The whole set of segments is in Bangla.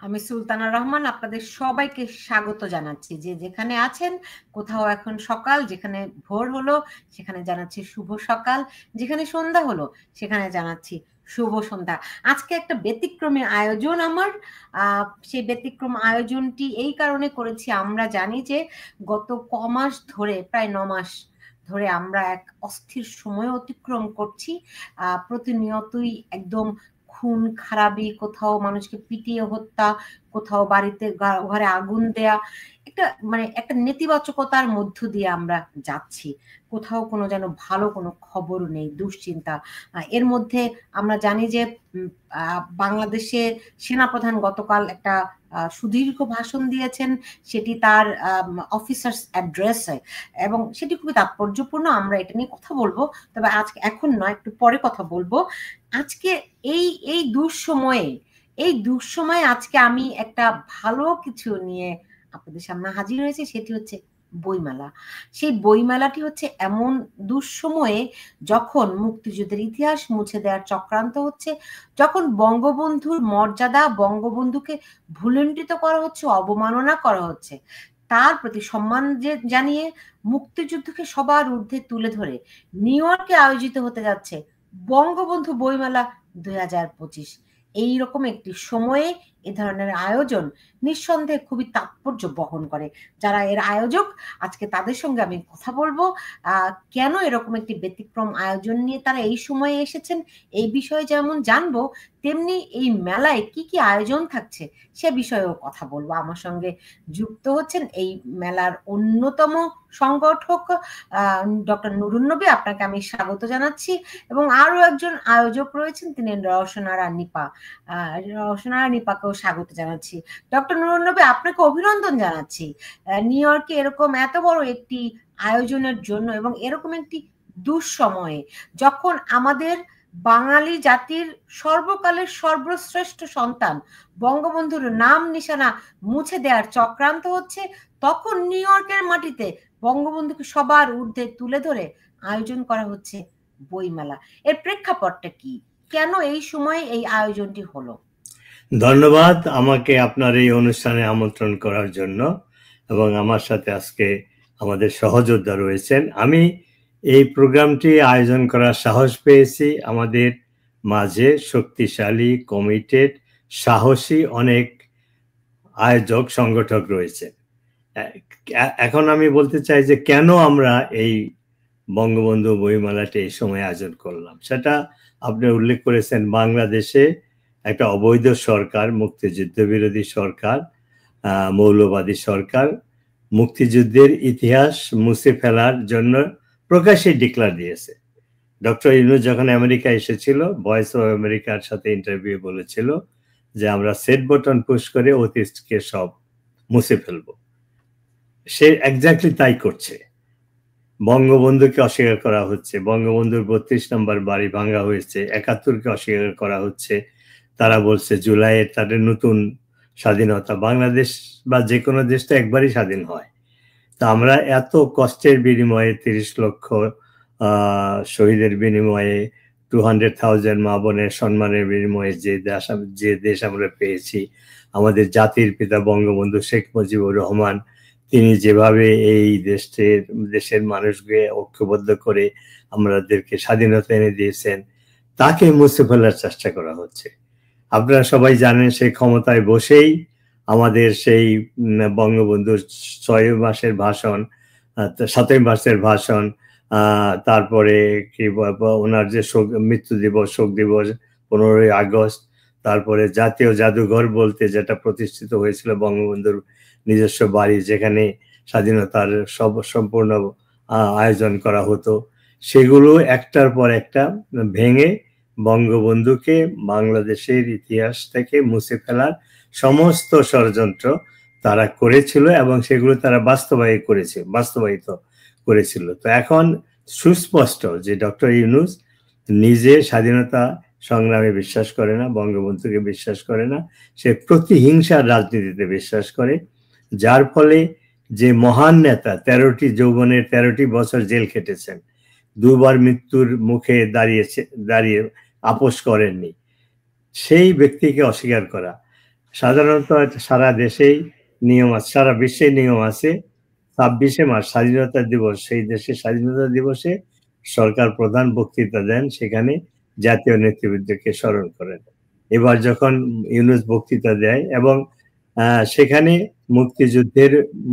আমি সুলতানা রহমান আপনাদের সবাইকে স্বাগত জানাচ্ছি। যে যেখানে আছেন, কোথাও এখন সকাল, যেখানে ভোর হলো সেখানে জানাচ্ছি শুভ সকাল, যেখানে সন্ধ্যা হলো সেখানে জানাচ্ছি শুভ সন্ধ্যা। আজকে একটা ব্যতিক্রমী আয়োজন আমার। সেই ব্যতিক্রম আয়োজনটি এই কারণে করেছি, আমরা জানি যে গত কমাস ধরে, প্রায় 9 মাস ধরে আমরা এক অস্থির সময় অতিক্রম করছি। প্রতিনিয়তই একদম খুন খারাপি, কোথাও মানুষকে পিটিয়ে হত্যা, কোথাও বাড়িতে ঘরে আগুন দেয়া, একটা মানে একটা নেতিবাচকতার মধ্য দিয়ে আমরা যাচ্ছি। কোথাও কোনো যেন ভালো কোনো খবর নেই, দুশ্চিন্তা। এর মধ্যে আমরা জানি যে বাংলাদেশের সেনাপ্রধান গতকাল একটা সুদীর্ঘ ভাষণ দিয়েছেন, সেটি তার অফিসার্স অ্যাড্রেসে, এবং সেটি খুবই তাৎপর্যপূর্ণ। আমরা এটা নিয়ে কথা বলবো, তবে আজকে এখন নয়, একটু পরে কথা বলবো। আজকে এই এই দুঃসময়ে আজকে আমি একটা ভালো কিছু নিয়ে আপনাদের সামনে হাজির হয়েছে, সেটি হচ্ছে বইমেলা। সেই বইমেলাটি হচ্ছে এমন দুঃসময়ে, যখন মুক্তিযুদ্ধের ইতিহাস মুছে দেওয়ার চক্রান্ত হচ্ছে, যখন বঙ্গবন্ধুর মর্যাদা, বঙ্গবন্ধুকে ভুলুণ্ঠিত করা হচ্ছে, অবমাননা করা হচ্ছে, তার প্রতি সম্মান জানিয়ে মুক্তিযুদ্ধকে সবার ঊর্ধ্বে তুলে ধরে নিউ ইয়র্কে আয়োজিত হতে যাচ্ছে বঙ্গবন্ধু বইমেলা 2025। এইরকম একটি সময়ে এ ধরনের আয়োজন নিঃসন্দেহে খুবই তাৎপর্য বহন করে। যারা এর আয়োজক, আজকে তাদের সঙ্গে আমি কথা বলবো। কেন এরকম একটি ব্যতিক্রম আয়োজন নিয়ে তারা এই সময়ে এসেছেন, এই বিষয়ে যেমন জানবো, তেমনি এই মেলায় কি কি আয়োজন থাকছে সে বিষয়েও কথা বলবো। আমার সঙ্গে যুক্ত হচ্ছেন এই মেলার অন্যতম সংগঠক ডক্টর নুরুন নবী, আপনাকে আমি স্বাগত জানাচ্ছি। এবং আরো একজন আয়োজক রয়েছেন, তিনি রওশনারা নিপা। রওশনারা নিপাকেও স্বাগত জানাচ্ছি। ডক্টর নুরুন নবী, আপনাকে অভিনন্দন জানাচ্ছি নিউ ইয়র্কে এরকম এত বড় একটি আয়োজনের জন্য, এবং এরকম একটি দুঃসময়ে, যখন আমাদের বাঙালি জাতির সর্বকালের সর্বশ্রেষ্ঠ সন্তান বঙ্গবন্ধুর নাম নিশানা মুছে দেওয়ার চক্রান্ত হচ্ছে, তখন নিউ ইয়র্কের মাটিতে বঙ্গবন্ধুকে সবার ঊর্ধ্বে তুলে ধরে আয়োজন করা হচ্ছে বইমেলা। এর প্রেক্ষাপটটা কি? কেন এই সময়ে এই আয়োজনটি হলো? ধন্যবাদ আমাকে আপনার এই অনুষ্ঠানে আমন্ত্রণ করার জন্য, এবং আমার সাথে আজকে আমাদের সহযোদ্ধা রয়েছেন। আমি এই প্রোগ্রামটি আয়োজন করার সাহস পেয়েছি। আমাদের মাঝে শক্তিশালী, কমিটেড, সাহসী অনেক আয়োজক, সংগঠক রয়েছে। এখন আমি বলতে চাই যে কেন আমরা এই বঙ্গবন্ধু বইমেলাটি এই সময় আয়োজন করলাম। সেটা আপনি উল্লেখ করেছেন, বাংলাদেশে একটা অবৈধ সরকার, মুক্তিযুদ্ধ বিরোধী সরকার, মৌলবাদী সরকার মুক্তিযুদ্ধের ইতিহাস মুছে ফেলার জন্য প্রকাশ্যে ডিক্লার দিয়েছে। ডক্টর ইউনূস যখন আমেরিকা এসেছিল, ভয়েস অফ আমেরিকার সাথে ইন্টারভিউ বলেছিল যে আমরা সেট বাটন পুশ করে অতীতকে সব মুছে ফেলবো। সে এক্স্যাক্টলি তাই করছে। বঙ্গবন্ধুকে অস্বীকার করা হচ্ছে, বঙ্গবন্ধুর 32 নম্বর বাড়ি ভাঙা হয়েছে, 71কে অস্বীকার করা হচ্ছে। তারা বলছে জুলাইয়ের তাদের নতুন স্বাধীনতা। বাংলাদেশ বা যে কোনো দেশ তো একবারই স্বাধীন হয়। তা আমরা এত কষ্টের বিনিময়ে, 30 লক্ষ শহীদের বিনিময়ে, 200,000 মা বোনের সম্মানের বিনিময়ে যে দেশ আমরা পেয়েছি, আমাদের জাতির পিতা বঙ্গবন্ধু শেখ মুজিবুর রহমান, তিনি যেভাবে এই দেশের মানুষকে ঐক্যবদ্ধ করে আমাদেরকে স্বাধীনতা এনে দিয়েছেন, তাকে মুছে ফেলার চেষ্টা করা হচ্ছে। আপনারা সবাই জানেন, সেই ক্ষমতায় বসেই আমাদের সেই বঙ্গবন্ধুর 6 মাসের ভাষণ, 7 মাসের ভাষণ, তারপরে কি ওনার যে মৃত্যু দিবস, শোক দিবস 15ই আগস্ট, তারপরে জাতীয় জাদুঘর বলতে যেটা প্রতিষ্ঠিত হয়েছিল বঙ্গবন্ধুর নিজস্ব বাড়ি, যেখানে স্বাধীনতার সম্পূর্ণ আয়োজন করা হতো, সেগুলো একটার পর একটা ভেঙে বঙ্গবন্ধুকে বাংলাদেশের ইতিহাস থেকে মুছে ফেলার সমস্ত ষড়যন্ত্র তারা করেছিল, এবং সেগুলো তারা বাস্তবায়িত করেছিল। তো এখন সুস্পষ্ট যে ডক্টর ইউনূস নিজে স্বাধীনতা সংগ্রামে বিশ্বাস করে না, বঙ্গবন্ধুকে বিশ্বাস করে না, সে প্রতিহিংসার রাজনীতিতে বিশ্বাস করে, যার ফলে যে মহান নেতা 13টি যৌবনের 13টি বছর জেল খেটেছেন, 2বার মৃত্যুর মুখে দাঁড়িয়ে আপোষ করেননি, সেই ব্যক্তিকে অস্বীকার করা, সাধারণত সারা দেশেই নিয়ম আছে, সারা বিশ্বে নিয়ম আছে 26শে মার্চ স্বাধীনতা দিবস, সেই দেশের স্বাধীনতা দিবসে সরকার প্রধান বক্তৃতা দেন, সেখানে জাতীয় নেতৃবৃন্দকে স্মরণ করেন। এবার যখন ইউনূস বক্তৃতা দেয় এবং সেখানে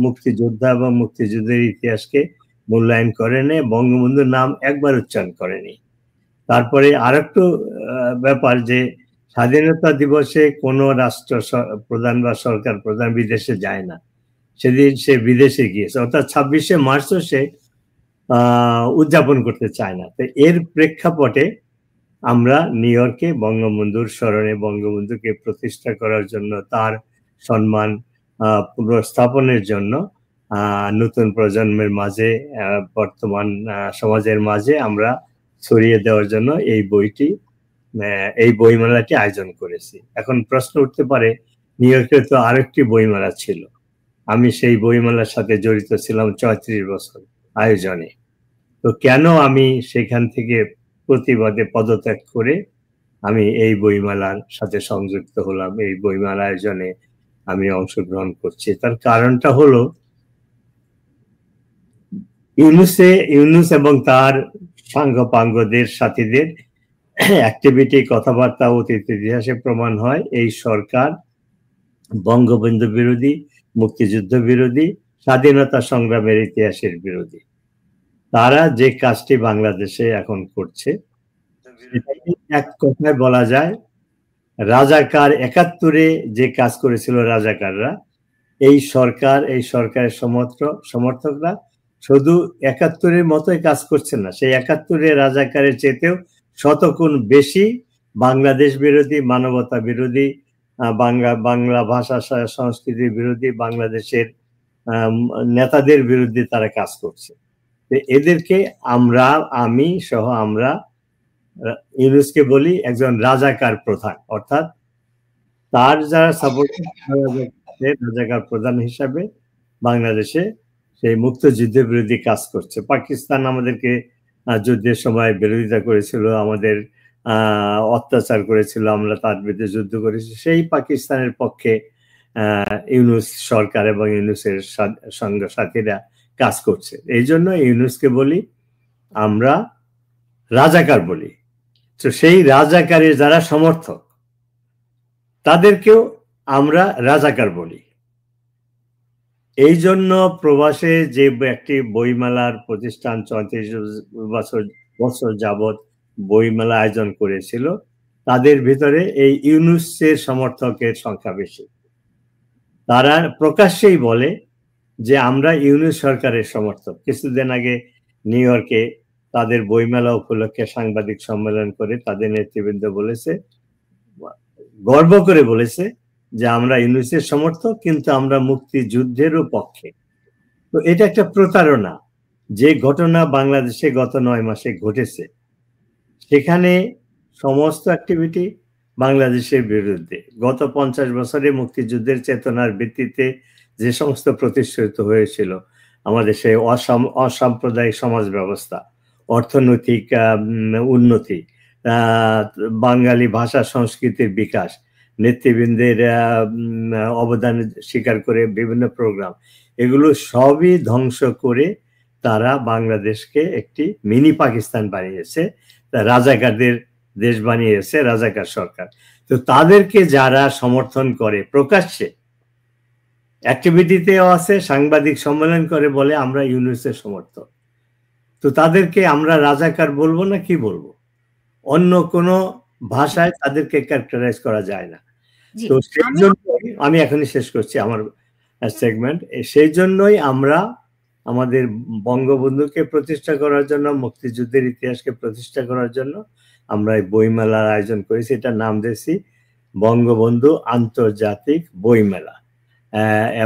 মুক্তিযোদ্ধা এবং মুক্তিযুদ্ধের ইতিহাসকে মূল্যায়ন করেনি, বঙ্গবন্ধুর নাম একবার উচ্চারণ করেনি। তারপরে আরেকটু ব্যাপার যে স্বাধীনতা দিবসে কোনো রাষ্ট্র প্রধান বা সরকার প্রধান বিদেশে যায় না, সেদিন সে বিদেশে গিয়েছে, অর্থাৎ 26শে মার্চও সে উদযাপন করতে চায় না। তো এর প্রেক্ষাপটে আমরা নিউ ইয়র্কে বঙ্গবন্ধুর স্মরণে বঙ্গবন্ধুকে প্রতিষ্ঠা করার জন্য, তার সম্মান পুনঃস্থাপনের জন্য নতুন প্রজন্মের মাঝে, বর্তমান সমাজের মাঝে আমরা ছড়িয়ে দেওয়ার জন্য এই বইমেলাটি আয়োজন করেছি। এখন প্রশ্ন উঠতে পারে, নিউ ইয়র্কে তো আরেকটি বইমেলা ছিল, আমি সেই বইমেলার সাথে জড়িত ছিলাম 34 বছর আয়োজনে, তো কেন আমি সেখান থেকে প্রতিবাদে পদত্যাগ করে আমি এই বইমেলার সাথে সংযুক্ত হলাম, এই বইমেলা আয়োজনে আমি অংশগ্রহণ করছি? তার কারণটা হলো ইউনূস এবং তার সাঙ্গপাঙ্গদের সাথীদের অ্যাক্টিভিটি, কথাবার্তা অতীত ইতিহাসে প্রমাণ হয় এই সরকার বঙ্গবন্ধু বিরোধী, মুক্তিযুদ্ধ বিরোধী, স্বাধীনতা সংগ্রামের ইতিহাসের বিরোধী। তারা যে কাজটি বাংলাদেশে এখন করছে সেটাকে এক কথায় বলা যায় রাজাকার। 71-এ যে কাজ করেছিল রাজাকাররা, এই সরকারের সমর্থকরা শুধু 71-এর মতোই কাজ করছে না, সেই 71-এ রাজাকারের চেয়েতেও শতগুণ বেশি বাংলাদেশ বিরোধী, মানবতা বিরোধী, বাংলা ভাষা সংস্কৃতির বিরোধী, বাংলাদেশের নেতাদের বিরুদ্ধে তারা কাজ করছে। এদেরকে আমি সহ আমরা ইউনূসকে বলি একজন রাজাকার প্রধান, অর্থাৎ তার যারা সাপোর্ট, রাজাকার প্রধান হিসাবে বাংলাদেশে সেই মুক্তিযুদ্ধের বিরোধী কাজ করছে। পাকিস্তান আমাদেরকে যুদ্ধের সময় বিরোধিতা করেছিল, আমাদের অত্যাচার করেছিল, আমরা তার বিরুদ্ধে যুদ্ধ করেছি। সেই পাকিস্তানের পক্ষে ইউনূস সরকার এবং ইউনূসের সাথীরা কাজ করছে। এই জন্য ইউনূসকে বলি আমরা রাজাকার বলি। তো সেই রাজাকারের যারা সমর্থক তাদেরকেও আমরা রাজাকার বলি। এই জন্য প্রবাসে যে একটি বইমেলার প্রতিষ্ঠান 34 বছর যাবৎ বইমেলা আয়োজন করেছিল, তাদের ভিতরে এই ইউনূসের সমর্থকের সংখ্যা বেশি। তারা প্রকাশ্যেই বলে যে আমরা ইউনূস সরকারের সমর্থক। কিছুদিন আগে নিউ ইয়র্কে তাদের বইমেলা উপলক্ষে সাংবাদিক সম্মেলন করে তাদের নেতৃবৃন্দ বলেছে, গর্ব করে বলেছে যে আমরা ইউনূসের সমর্থক, কিন্তু আমরা মুক্তিযুদ্ধেরও পক্ষে। তো এটা একটা প্রতারণা। যে ঘটনা বাংলাদেশে গত 9 মাসে ঘটেছে, সেখানে সমস্ত অ্যাক্টিভিটি বাংলাদেশের বিরুদ্ধে। গত 50 বছরে মুক্তিযুদ্ধের চেতনার ভিত্তিতে যে সমস্ত প্রতিষ্ঠিত হয়েছিল আমাদের সেই অসাম্প্রদায়িক সমাজ ব্যবস্থা, অর্থনৈতিক উন্নতি, বাঙালি ভাষা সংস্কৃতির বিকাশ, নেতৃবৃন্দের অবদান স্বীকার করে বিভিন্ন প্রোগ্রাম, এগুলো সবই ধ্বংস করে তারা বাংলাদেশকে একটি মিনি পাকিস্তান বানিয়েছে, রাজাকারদের দেশ বানিয়েছে রাজাকার সরকার। তো তাদেরকে যারা সমর্থন করে, প্রকাশ্যে অ্যাক্টিভিটিতেও আছে, সাংবাদিক সম্মেলন করে বলে আমরা ইউনূসের সমর্থক, তো তাদেরকে আমরা রাজাকার বলবো না কি বলবো? অন্য কোনো ভাষায় তাদেরকে ক্যারেক্টারাইজ করা যায় না। তো সেই জন্যই আমি এখনই শেষ করছি আমার সেগমেন্ট। সেই জন্যই আমরা আমাদের বঙ্গবন্ধুকে প্রতিষ্ঠা করার জন্য, মুক্তিযুদ্ধের ইতিহাসকে প্রতিষ্ঠা করার জন্য আমরা এই বইমেলার আয়োজন করেছি। এটার নাম দিয়েছি বঙ্গবন্ধু আন্তর্জাতিক বইমেলা।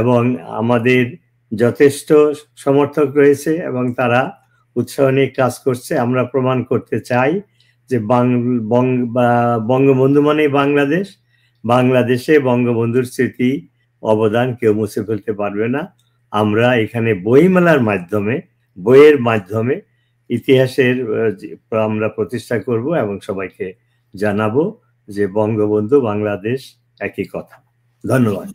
এবং আমাদের যথেষ্ট সমর্থক রয়েছে এবং তারা উৎসাহ নিয়ে কাজ করছে। আমরা প্রমাণ করতে চাই যে বঙ্গবন্ধু মানে বাংলাদেশ, বাংলাদেশে বঙ্গবন্ধুর স্মৃতি অবদান কেউ মুছে ফেলতে পারবে না। আমরা এখানে বইমেলার মাধ্যমে, বইয়ের মাধ্যমে ইতিহাসের আমরা প্রতিষ্ঠা করব এবং সবাইকে জানাবো যে বঙ্গবন্ধু বাংলাদেশ একই কথা। ধন্যবাদ।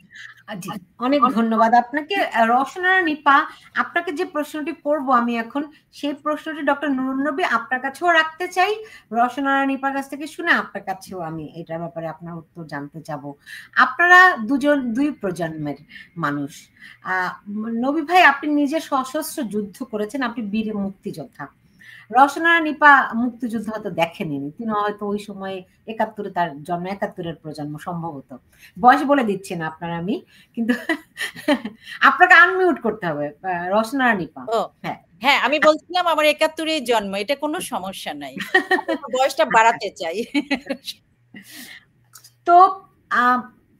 জি, অনেক ধন্যবাদ আপনাকে। রওশন আরা নিপা, আপনাকে যে প্রশ্নটি করব আমি এখন, সেই প্রশ্নটি ডক্টর নুরুন নবী আপনার কাছেও রাখতে চাই, রওশন আরা নিপার কাছ থেকে শুনে আপনার কাছেও আমি এটার ব্যাপারে আপনার উত্তর জানতে চাবো। আপনারা দুজন দুই প্রজন্মের মানুষ। নবী ভাই, আপনি নিজে সশস্ত্র যুদ্ধ করেছেন, আপনি বীর মুক্তিযোদ্ধা। রওশন আরা নিপা মুক্তিযুদ্ধ হয়তো দেখেনি, তিনি হয়তো ওই সময়ে ৭১ তার জন্ম, ৭১-এর প্রজন্ম সম্ভবত। বয়স বলে দিচ্ছি না আপনার আমি, কিন্তু আপনাকে আনমিউট করতে হবে। রওশন আরা নিপা। ও হ্যাঁ, আমি বলছিলাম আমার ৭১-এ জন্ম, এটা কোনো সমস্যা নাই, বয়সটা বাড়াতে চাই। তো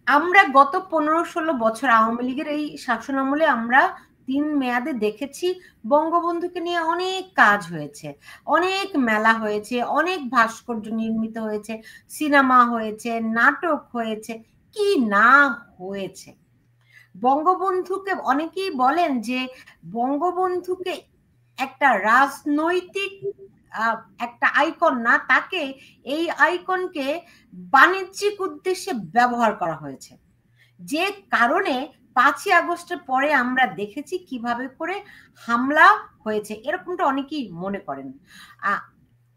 আমরা গত ১৫-১৬ বছর আওয়ামী লীগের এই শাসন আমলে আমরা ৩ মেয়াদে দেখেছি বঙ্গবন্ধুকে নিয়ে অনেক কাজ হয়েছে, অনেক মেলা হয়েছে, অনেক ভাস্কর্য নির্মিত হয়েছে, সিনেমা হয়েছে, নাটক হয়েছে, কি না হয়েছে। বঙ্গবন্ধুকে অনেকেই বলেন যে বঙ্গবন্ধুকে একটা রাজনৈতিক একটা আইকন না, তাকে এই আইকনকে বাণিজ্যিক উদ্দেশ্যে ব্যবহার করা হয়েছে, যে কারণে ৫ই আগস্টের পরে আমরা দেখেছি কিভাবে করে হামলা হয়েছে, এরকমটা অনেকেই মনে করেন।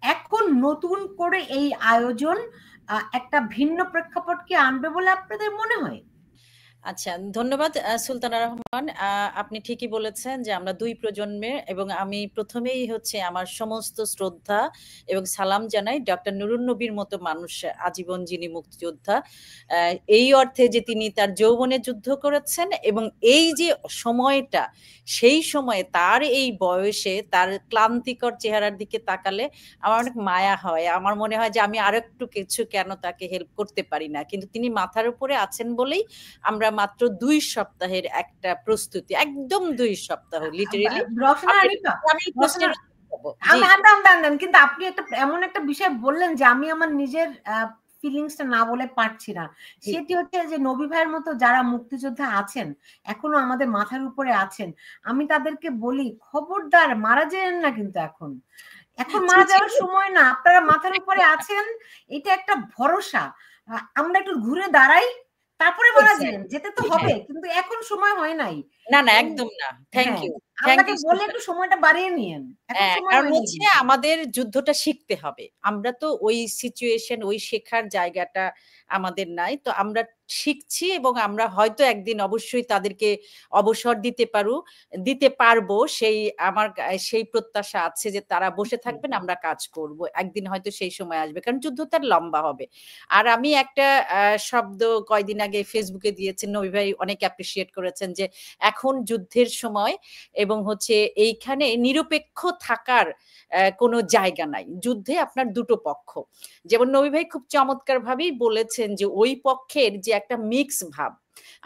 এখন নতুন করে এই আয়োজন একটা ভিন্ন প্রেক্ষাপট কি আনবে বলে আপনাদের মনে হয়? আচ্ছা, ধন্যবাদ সুলতানা রহমান। আপনি ঠিকই বলেছেন যে আমরা দুই প্রজন্মের, এবং আমি প্রথমেই হচ্ছে আমার সমস্ত শ্রদ্ধা এবং সালাম জানাই ডক্টর নুরুন নবীর মতো মানুষ, আজীবন যিনি মুক্তিযোদ্ধা, এই অর্থে যে তিনি তার যৌবনে যুদ্ধ করেছেন, এবং এই যে সময়টা, সেই সময়ে তার এই বয়সে তার ক্লান্তিকর চেহারার দিকে তাকালে আমার অনেক মায়া হয়। আমার মনে হয় যে আমি আরেকটু কিছু কেন তাকে হেল্প করতে পারি না, কিন্তু তিনি মাথার উপরে আছেন বলেই আমরা মাত্র ২ সপ্তাহের একটা প্রস্তুতি, একদম ২ সপ্তাহ লিটারেলি। কিন্তু আপনি একটা এমন একটা বিষয় বললেন যে আমি আমার নিজের ফিলিংসটা না বলে পারছি না, সেটি হচ্ছে যে নবী ভাইয়ের মতো যারা মুক্তিযোদ্ধা আছেন, এখনো আমাদের মাথার উপরে আছেন, আমি তাদেরকে বলি খবরদার মারা যান না, কিন্তু এখন মারা যাওয়ার সময় না, আপনারা মাথার উপরে আছেন, এটা একটা ভরসা। আমরা একটু ঘুরে দাঁড়াই, তারপরে মারা যান, যেতে তো হবে, কিন্তু এখন সময় হয় নাই। না না, একদম না। থ্যাংক ইউ, আপনাকে বলে একটু সময়টা বাড়িয়ে নিয়েন, কারণ হচ্ছে আমাদের যুদ্ধটা শিখতে হবে। আমরা তো ওই সিচুয়েশন, ওই শেখার জায়গাটা আমাদের নাই, তো আমরা শিখছি, এবং আমরা হয়তো একদিন অবশ্যই তাদেরকে অবসর দিতে পারবো, আমার সেই প্রত্যাশা আছে যে তারা বসে থাকবেন, আমরা কাজ করব, একদিন হয়তো সেই সময় আসবে, কারণ যুদ্ধ তার লম্বা হবে। আর আমি একটা শব্দ কয়দিন আগে ফেসবুকে দিয়েছেন, নবী ভাই অনেক অ্যাপ্রিসিয়েট করেছেন, যে এখন যুদ্ধের সময়, এবং হচ্ছে এইখানে নিরপেক্ষ থাকার কোনো জায়গা নাই। যুদ্ধে আপনার দুটো পক্ষ, যেমন নবী ভাই খুব চমৎকার ভাবেই বলেছেন যে ওই পক্ষের যে একটা মিক্স ভাব।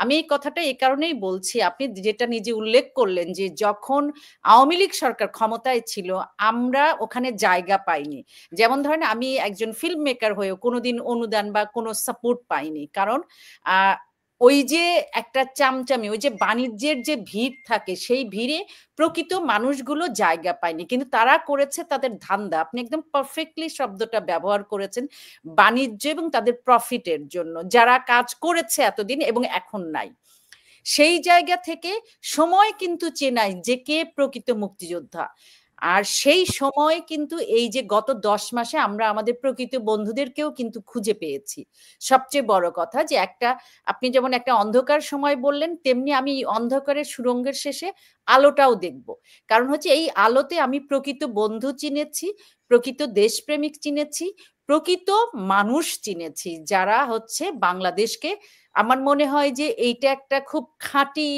আমি এই কথাটা এই কারণেই বলছি, আপনি যেটা নিজে উল্লেখ করলেন যে যখন আওয়ামী লীগ সরকার ক্ষমতায় ছিল আমরা ওখানে জায়গা পাইনি। যেমন ধরেন আমি একজন ফিল্ম মেকার হয়েও কোনোদিন অনুদান বা কোনো সাপোর্ট পাইনি, কারণ ওই যে একটা চামচামি, ওই যে বাণিজ্যের যে ভিড় থাকে, সেই ভিড়ে প্রকৃত মানুষগুলো জায়গা পায়নি, কিন্তু তারা করেছে তাদের ধান্দা। আপনি একদম পারফেক্টলি শব্দটা ব্যবহার করেছেন, বাণিজ্য এবং তাদের প্রফিটের জন্য যারা কাজ করেছে এতদিন এবং এখন নাই। সেই জায়গা থেকে সময় কিন্তু চেনাই যে কে প্রকৃত মুক্তিযোদ্ধা। আর সেই সময় কিন্তু এই যে গত 10 মাসে আমরা আমাদের প্রকৃত বন্ধুদেরকেও কিন্তু খুঁজে পেয়েছি। সবচেয়ে বড় কথা যে আপনি যেমন একটা অন্ধকার সময় বললেন, তেমনি আমি অন্ধকারের সুড়ঙ্গের শেষে আলোটাও দেখব। কারণ হচ্ছে এই আলোতে আমি প্রকৃত বন্ধু চিনেছি, প্রকৃত দেশপ্রেমিক চিনেছি, প্রকৃত মানুষ চিনেছি, যারা হচ্ছে বাংলাদেশকে, আমার মনে হয় যে এইটা একটা খুব খাঁটি,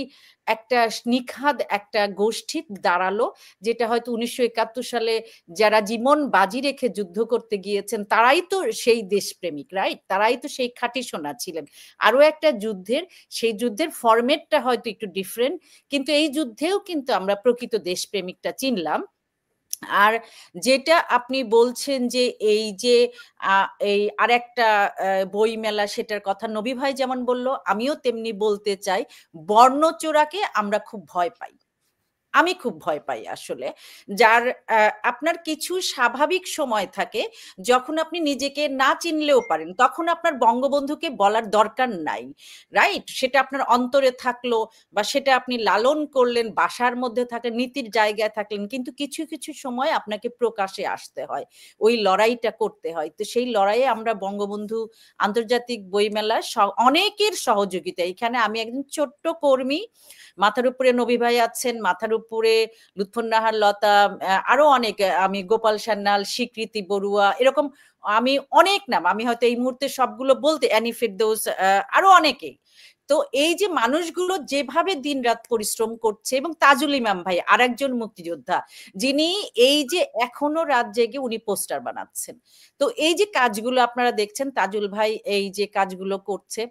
একটা নিখাদ একটা গোষ্ঠী দাঁড়ালো, যেটা হয়তো ১৯৭১ সালে যারা জীবন বাজি রেখে যুদ্ধ করতে গিয়েছেন তারাই তো সেই দেশপ্রেমিক, রাইট? তারাই তো সেই খাঁটি সোনা ছিলেন। আরো একটা সেই যুদ্ধের ফরম্যাটটা হয়তো একটু ডিফারেন্ট, কিন্তু এই যুদ্ধেও কিন্তু আমরা প্রকৃত দেশপ্রেমিকটা চিনলাম। আর যেটা আপনি বলছেন যে এই যে এই আরেকটা বই মেলা, সেটার কথা নবী ভাই যেমন বলল, আমিও তেমনি বলতে চাই, বর্ণচোরাকে আমরা খুব ভয় পাই। আমি খুব ভয় পাই আসলে। যার আপনার কিছু স্বাভাবিক সময় থাকে যখন আপনি নিজেকে না চিনলেও পারেন, তখন আপনার বঙ্গবন্ধুকে বলার দরকার নাই, রাইট? সেটা আপনার অন্তরে থাকলো বা সেটা আপনি লালন করলেন, বাসার মধ্যে থাকলেন, নীতির জায়গায় থাকলেন, কিন্তু কিছু কিছু সময় আপনাকে প্রকাশে আসতে হয়, ওই লড়াইটা করতে হয়। তো সেই লড়াইয়ে আমরা বঙ্গবন্ধু আন্তর্জাতিক বইমেলা অনেকের সহযোগিতা, এখানে আমি একজন ছোট্ট কর্মী, মাথার উপরে নবী ভাই আছেন, মাথার উপরে লুৎফুন্নাহার লতা, আরো অনেক, আমি গোপাল সান্যাল, স্বীকৃতি বড়ুয়া, এরকম আমি অনেক নাম, আমি হয়তো এই মুহূর্তে সবগুলো বলতে, অ্যানি ফেরদৌস, আরো অনেকেই। তো এই যে মানুষগুলো যেভাবে দিনরাত পরিশ্রম করছে, এবং তাজুল ইমাম ভাই আরেকজন মুক্তিযোদ্ধা, যিনি এই যে এখনো রাত জেগে উনি পোস্টার বানাচ্ছেন। তো এই যে কাজগুলো আপনারা দেখছেন, তাজুল ভাই এই যে কাজগুলো করছে,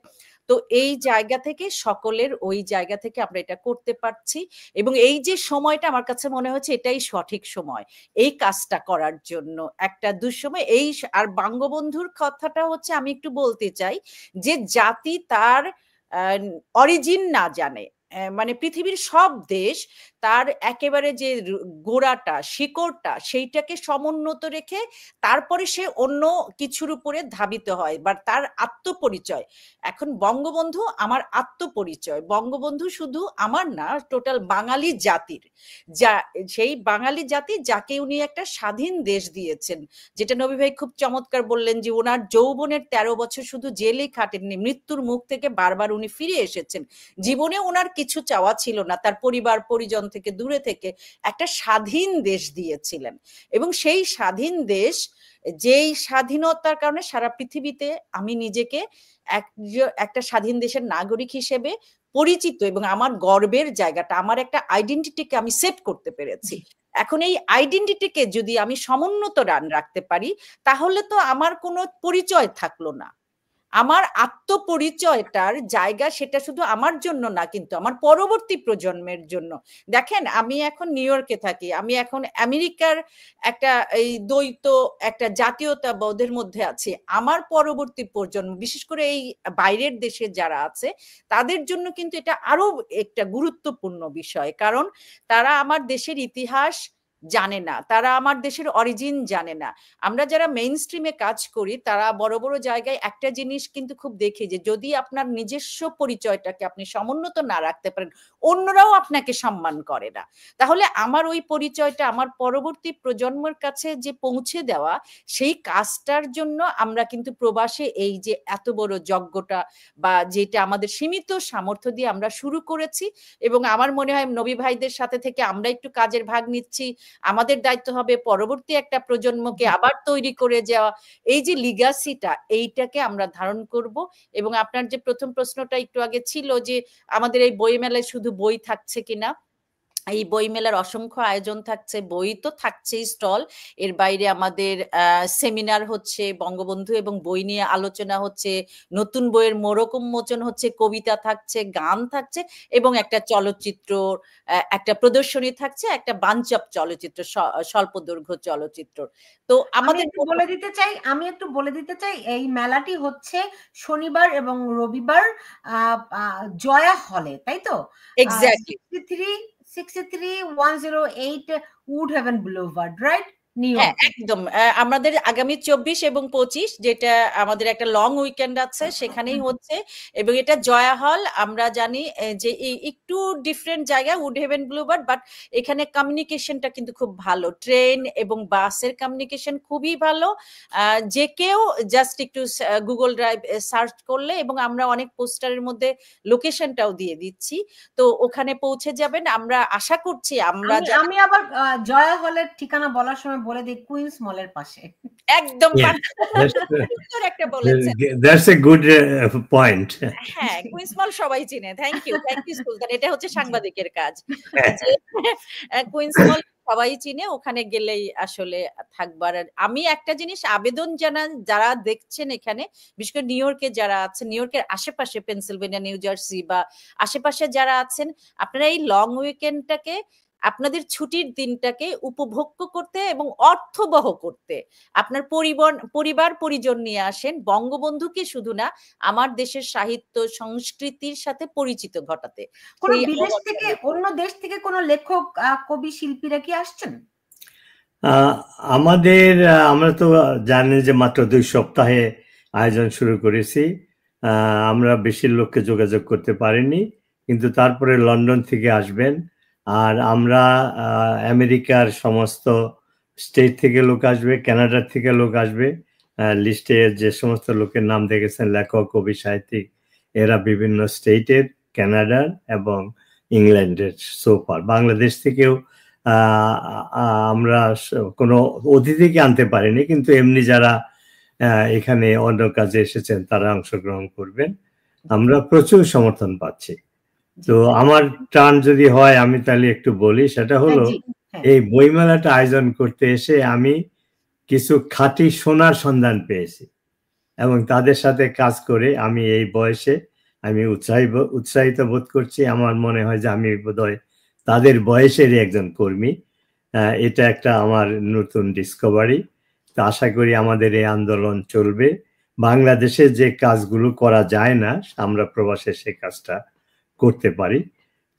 তো এই জায়গা থেকে সকলের ওই জায়গা থেকে আমরা এটা করতে পারছি, এবং এই যে সময়টা আমার কাছে মনে হচ্ছে এটাই সঠিক সময় এই কাজটা করার জন্য। একটা দুঃসময় এই, আর বঙ্গবন্ধুর কথাটা হচ্ছে আমি একটু বলতে চাই যে জাতি তার অরিজিন না জানে, মানে পৃথিবীর সব দেশ তার একেবারে যে গোড়াটা, শিকড়টা, সেইটাকে সমুন্নত রেখে তারপরে সে অন্য কিছুর উপরে ধাবিত হয়, বা তার আত্মপরিচয়। এখন বঙ্গবন্ধু আমার আত্মপরিচয়, বঙ্গবন্ধু শুধু আমার না, টোটাল বাঙালি জাতির, যা সেই বাঙালি জাতি যাকে উনি একটা স্বাধীন দেশ দিয়েছেন, যেটা নবী ভাই খুব চমৎকার বললেন যে ওনার যৌবনের 13 বছর শুধু জেলেই খাটেননি, মৃত্যুর মুখ থেকে বারবার উনি ফিরে এসেছেন। জীবনে ওনার কিছু চাওয়া ছিল না, তার পরিবার পরিজন থেকে দূরে থেকে একটা স্বাধীন দেশ দিয়েছিলেন, এবং সেই স্বাধীন দেশ, যেই স্বাধীনতার কারণে সারা পৃথিবীতে আমি নিজেকে একটা স্বাধীন দেশের নাগরিক হিসেবে পরিচিত, এবং আমার গর্বের জায়গাটা, আমার একটা আইডেন্টিটিকে আমি সেট করতে পেরেছি। এখন এই আইডেন্টিটিকে যদি আমি সমুন্নত রাখতে পারি, তাহলে তো আমার কোনো পরিচয় থাকলো না। আমার আত্মপরিচয়টার জায়গা সেটা শুধু আমার জন্য না, কিন্তু আমার পরবর্তী প্রজন্মের জন্য। দেখেন, আমি এখন নিউ ইয়র্কে থাকি, আমি এখন আমেরিকার একটা এই দ্বৈত একটা জাতীয়তাবোধের মধ্যে আছি। আমার পরবর্তী প্রজন্ম, বিশেষ করে এই বাইরের দেশে যারা আছে, তাদের জন্য কিন্তু এটা আরো একটা গুরুত্বপূর্ণ বিষয়, কারণ তারা আমার দেশের ইতিহাস জানে না, তারা আমার দেশের অরিজিন জানে না। আমরা যারা মেইন স্ট্রিমে কাজ করি, তারা বড় বড় জায়গায় একটা জিনিস কিন্তু খুব দেখি, যে যদি আপনার নিজস্ব পরিচয়টাকে আপনি সমুন্নত না রাখতে পারেন, অন্যরাও আপনাকে সম্মান করে না। তাহলে আমার ওই পরিচয়টা আমার পরবর্তী প্রজন্মের কাছে যে পৌঁছে দেওয়া, সেই কাজটার জন্য আমরা কিন্তু প্রবাসে এই যে এত বড় যজ্ঞটা, বা যেটা আমাদের সীমিত সামর্থ্য দিয়ে আমরা শুরু করেছি, এবং আমার মনে হয় নবী ভাইদের সাথে থেকে আমরা একটু কাজের ভাগ নিচ্ছি, আমাদের দায়িত্ব হবে পরবর্তী একটা প্রজন্মকে আবার তৈরি করে যাওয়া। এই যে লিগাসিটা, এইটাকে আমরা ধারণ করব। এবং আপনার যে প্রথম প্রশ্নটা একটু আগে ছিল যে আমাদের এই বই মেলায় শুধু বই থাকছে কিনা, এই বই মেলার অসংখ্য আয়োজন থাকছে, বই তো থাকছেই, স্টল, এর বাইরে আমাদের সেমিনার হচ্ছে, বঙ্গবন্ধু এবং বই নিয়ে আলোচনা হচ্ছে, নতুন বইয়ের মোড়ক উন্মোচন হচ্ছে, কবিতা থাকছে, গান থাকছে, এবং একটা চলচ্চিত্র, একটা প্রদর্শনী থাকছে, একটা বাঞ্চ অফ চলচ্চিত্র, স্বল্প দৈর্ঘ্য চলচ্চিত্র। তো আমাদের আমি একটু বলে দিতে চাই এই মেলাটি হচ্ছে শনিবার এবং রবিবার জয়া হলে, তাই তো? Exactly 63 108 Woodhaven Boulevard, right? হ্যাঁ, একদম। আমাদের আগামী 24 এবং 25, যেটা আমাদের একটা লং উইকেন্ড আছে, সেখানেই হচ্ছে, এবং এটা জয়া হল। আমরা জানি যে একটু ডিফারেন্ট জায়গা, উডহেভেন বুলেভার্ড, বাট এখানে কমিউনিকেশনটা কিন্তু খুব ভালো, ট্রেন এবং বাসের কমিউনিকেশন খুবই ভালো। যে কেউ জাস্ট একটু গুগল ড্রাইভ সার্চ করলে, এবং আমরা অনেক পোস্টারের মধ্যে লোকেশনটাও দিয়ে দিচ্ছি, তো ওখানে পৌঁছে যাবেন। আমরা আশা করছি আমি আবার জয়া হলের ঠিকানা বলার সময় বলে দিই, কুইন্স মলের পাশে। একদম একটা বলেছেন, দ্যাটস এ গুড পয়েন্ট। হ্যাঁ, কুইন্স মল সবাই চিনে। থ্যাংক ইউ সুলতান, এটা হচ্ছে সাংবাদিকের কাজ। কুইন্স মল সবাই চিনে, ওখানে গেলেই আসলে থাকবার। আমি একটা জিনিস আবেদন জানান, যারা দেখছেন এখানে, বিশেষ করে নিউ ইয়র্কে যারা আছেন, নিউ ইয়র্কের আশেপাশে, পেনসিলভেনিয়া, নিউ জার্সি বা আশেপাশে যারা আছেন, আপনারা এই লং উইকেন্ডটাকে আপনাদের ছুটির দিনটাকে উপভোগ্য করতে এবং অর্থবহ করতে আপনার পরিবার পরিজন নিয়ে আসেন, বঙ্গবন্ধুকে শুধু না, আমার দেশের সাহিত্য সংস্কৃতির সাথে পরিচিত ঘটাতে। কোনো বিদেশ থেকে, অন্য দেশ থেকে কোনো লেখক, কবি, শিল্পীরা কি আসছেন? আমরা তো জানি যে মাত্র 2 সপ্তাহে আয়োজন শুরু করেছি। আমরা বেশি লোককে যোগাযোগ করতে পারিনি, কিন্তু তারপরে লন্ডন থেকে আসবেন। আর আমরা আমেরিকার সমস্ত স্টেট থেকে লোক আসবে, কানাডার থেকে লোক আসবে। লিস্টে যে সমস্ত লোকের নাম দেখেছেন, লেখক, কবি, সাহিত্যিক, এরা বিভিন্ন স্টেটের, কানাডার এবং ইংল্যান্ডের। সোফার বাংলাদেশ থেকেও আমরা কোনো অতিথিকে আনতে পারিনি, কিন্তু এমনি যারা এখানে অন্য কাজে এসেছেন তারা অংশগ্রহণ করবেন। আমরা প্রচুর সমর্থন পাচ্ছি। তো আমার টার্ন যদি হয় আমি তাহলে একটু বলি, সেটা হলো এই বইমেলাটা আয়োজন করতে এসে আমি কিছু খাঁটি সোনার সন্ধান পেয়েছি এবং তাদের সাথে কাজ করে আমি এই বয়সে আমি উৎসাহিত বোধ করছি। আমার মনে হয় যে আমি বোধহয় তাদের বয়সেরই একজন কর্মী। এটা একটা আমার নতুন ডিসকভারি। তো আশা করি আমাদের এই আন্দোলন চলবে। বাংলাদেশে যে কাজগুলো করা যায় না, আমরা প্রবাসে সেই কাজটা করতে পারি।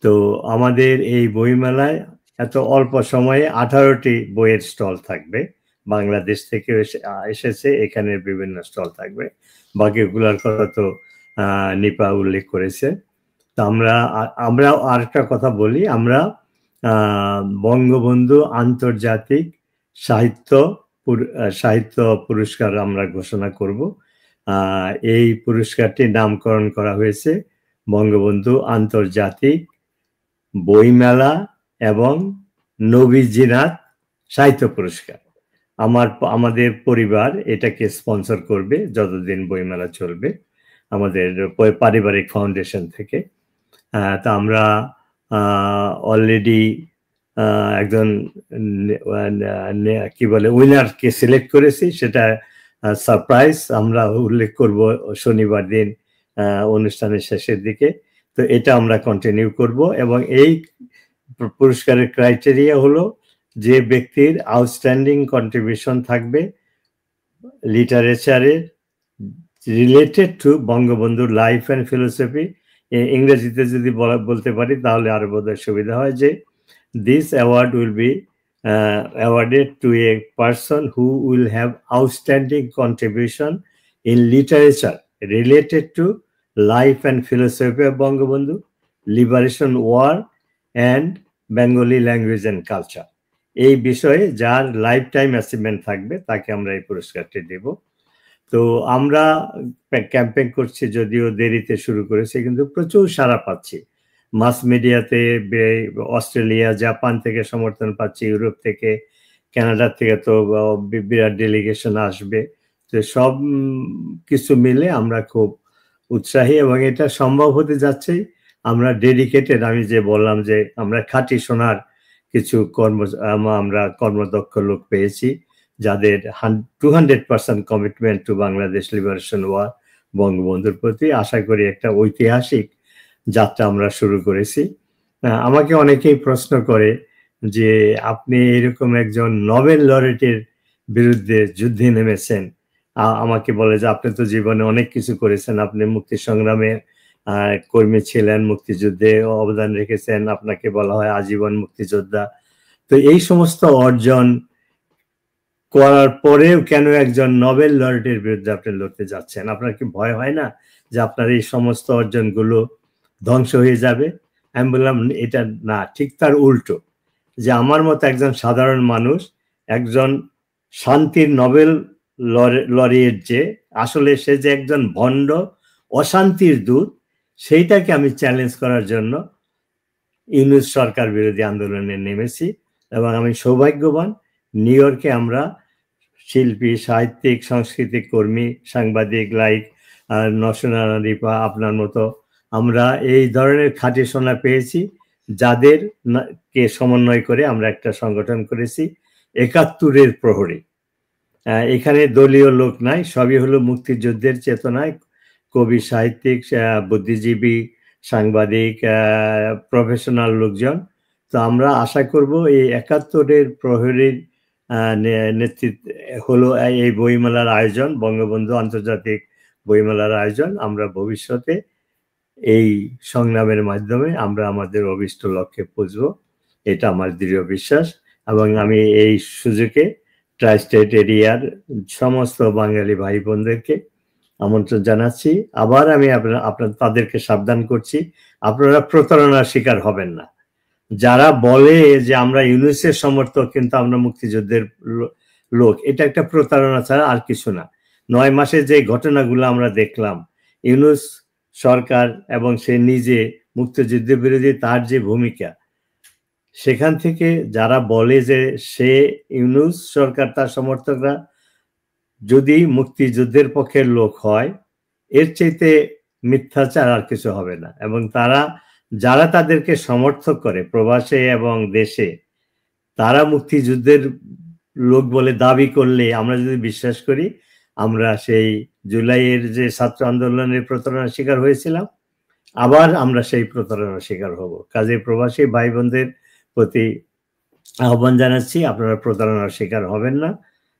তো আমাদের এই বইমেলায় এত অল্প সময়ে 18টি বইয়ের স্টল থাকবে। বাংলাদেশ থেকে এসেছে, এখানে বিভিন্ন স্টল থাকবে। বাকিগুলোর কথা তো নিপা উল্লেখ করেছে। তো আমরা আরেকটা কথা বলি, আমরা বঙ্গবন্ধু আন্তর্জাতিক সাহিত্য পুরস্কার আমরা ঘোষণা করব। এই পুরস্কারটির নামকরণ করা হয়েছে বঙ্গবন্ধু আন্তর্জাতিক বইমেলা এবং নবীজিনাত সাহিত্য পুরস্কার। আমাদের পরিবার এটাকে স্পন্সর করবে যতদিন বইমেলা চলবে, আমাদের পারিবারিক ফাউন্ডেশন থেকে। তা আমরা অলরেডি একজন কি বলে উইনারকে সিলেক্ট করেছি, সেটা সারপ্রাইজ আমরা উল্লেখ করব শনিবার দিন অনুষ্ঠানের শেষের দিকে। তো এটা আমরা কন্টিনিউ করব এবং এই পুরস্কারের ক্রাইটেরিয়া হলো যে ব্যক্তির আউটস্ট্যান্ডিং কন্ট্রিবিউশন থাকবে লিটারেচারের রিলেটেড টু বঙ্গবন্ধুর লাইফ অ্যান্ড ফিলোসফি। ইংরেজিতে যদি বলতে পারি তাহলে আরো বোধহয় সুবিধা হয় যে this award will be awarded to a person who will have outstanding contribution in literature related to life and philosophy of Bangabandhu, liberation war and Bengali language and culture. এই বিষয়ে যার লাইফ টাইম অ্যাচিভমেন্ট থাকবে তাকে আমরা এই পুরস্কারটি দেব। তো আমরা ক্যাম্পেইন করছি, যদিও দেরিতে শুরু করেছি, কিন্তু প্রচুর সাড়া পাচ্ছি। মাস মিডিয়াতে অস্ট্রেলিয়া, জাপান থেকে সমর্থন পাচ্ছি, ইউরোপ থেকে, কানাডা থেকে তো বিরাট ডেলিগেশন আসবে। তো সব কিছু মিলে আমরা খুব উৎসাহী এবং এটা সম্ভব হতে যাচ্ছে। আমরা ডেডিকেটেড, আমি যে বললাম যে আমরা খাঁটি সোনার কিছু আমরা কর্মদক্ষ লোক পেয়েছি যাদের 200% commitment to Bangladesh liberation war, বঙ্গবন্ধুর প্রতি। আশা করি একটা ঐতিহাসিক যাত্রা আমরা শুরু করেছি। আমাকে অনেকেই প্রশ্ন করে যে আপনি এরকম একজন নোবেল লরেটের বিরুদ্ধে যুদ্ধে নেমেছেন। আমাকে বলে যে আপনি তো জীবনে অনেক কিছু করেছেন, আপনি মুক্তি সংগ্রামে কর্মী ছিলেন, মুক্তিযুদ্ধে অবদান রেখেছেন, আপনাকে বলা হয় আজীবন মুক্তিযোদ্ধা। তো এই সমস্ত অর্জন করার পরেও কেন একজন নোবেল লরেটের বিরুদ্ধে আপনি লড়তে যাচ্ছেন? আপনার কি ভয় হয় না যে আপনার এই সমস্ত অর্জনগুলো ধ্বংস হয়ে যাবে? আমি বললাম এটা না, ঠিক তার উল্টো, যে আমার মতো একজন সাধারণ মানুষ একজন শান্তির নোবেল লরিয়েট, যে আসলে সে যে একজন ভণ্ড অশান্তির দূত, সেইটাকে আমি চ্যালেঞ্জ করার জন্য ইউনূস সরকার বিরোধী আন্দোলনে নেমেছি। এবং আমি সৌভাগ্যবান, নিউ ইয়র্কে আমরা শিল্পী, সাহিত্যিক, সাংস্কৃতিক কর্মী, সাংবাদিক লাইক নসনারা, রিপা, আপনার মতো আমরা এই ধরনের খাঁটি সোনা পেয়েছি, যাদের কে সমন্বয় করে আমরা একটা সংগঠন করেছি ৭১-এর প্রহরী। এখানে দলীয় লোক নাই, সবই হলো মুক্তিযুদ্ধের চেতনায় কবি, সাহিত্যিক, বুদ্ধিজীবী, সাংবাদিক, প্রফেশনাল লোকজন। তো আমরা আশা করব এই ৭১-এর প্রহরীর নেতৃত্ব হলো এই বইমেলার আয়োজন, বঙ্গবন্ধু আন্তর্জাতিক বইমেলার আয়োজন। আমরা ভবিষ্যতে এই সংগ্রামের মাধ্যমে আমরা আমাদের অভিষ্ট লক্ষ্যে পৌঁছবো, এটা আমার দৃঢ় বিশ্বাস। এবং আমি এই সুযোগে ট্রাই স্টেট এরিয়ার সমস্ত বাঙালি ভাই বোনদেরকে আমন্ত্রণ জানাচ্ছি। আবার আমি তাদেরকে সাবধান করছি, আপনারা প্রতারণার শিকার হবেন না। যারা বলে যে আমরা ইউনূসের সমর্থক কিন্তু আমরা মুক্তিযুদ্ধের লোক, এটা একটা প্রতারণা ছাড়া আর কিছু না। ৯ মাসে যে ঘটনাগুলো আমরা দেখলাম, ইউনূস সরকার এবং সে নিজে মুক্তিযুদ্ধ বিরোধী তার যে ভূমিকা, সেখান থেকে যারা বলে যে সে ইউনূস সরকার তার সমর্থকরা যদি মুক্তিযুদ্ধের পক্ষের লোক হয়, এর চাইতে মিথ্যাচার আর কিছু হবে না। এবং যারা তাদেরকে সমর্থন করে প্রবাসে এবং দেশে, তারা মুক্তিযুদ্ধের লোক বলে দাবি করলে আমরা যদি বিশ্বাস করি, আমরা সেই জুলাইয়ের যে ছাত্র আন্দোলনের প্রতারণার শিকার হয়েছিলাম, আবার আমরা সেই প্রতারণার শিকার হব। কাজে প্রবাসী ভাই বোনদের প্রতি আহ্বান জানাচ্ছি, আপনারা প্রতারণার শিকার হবেন না।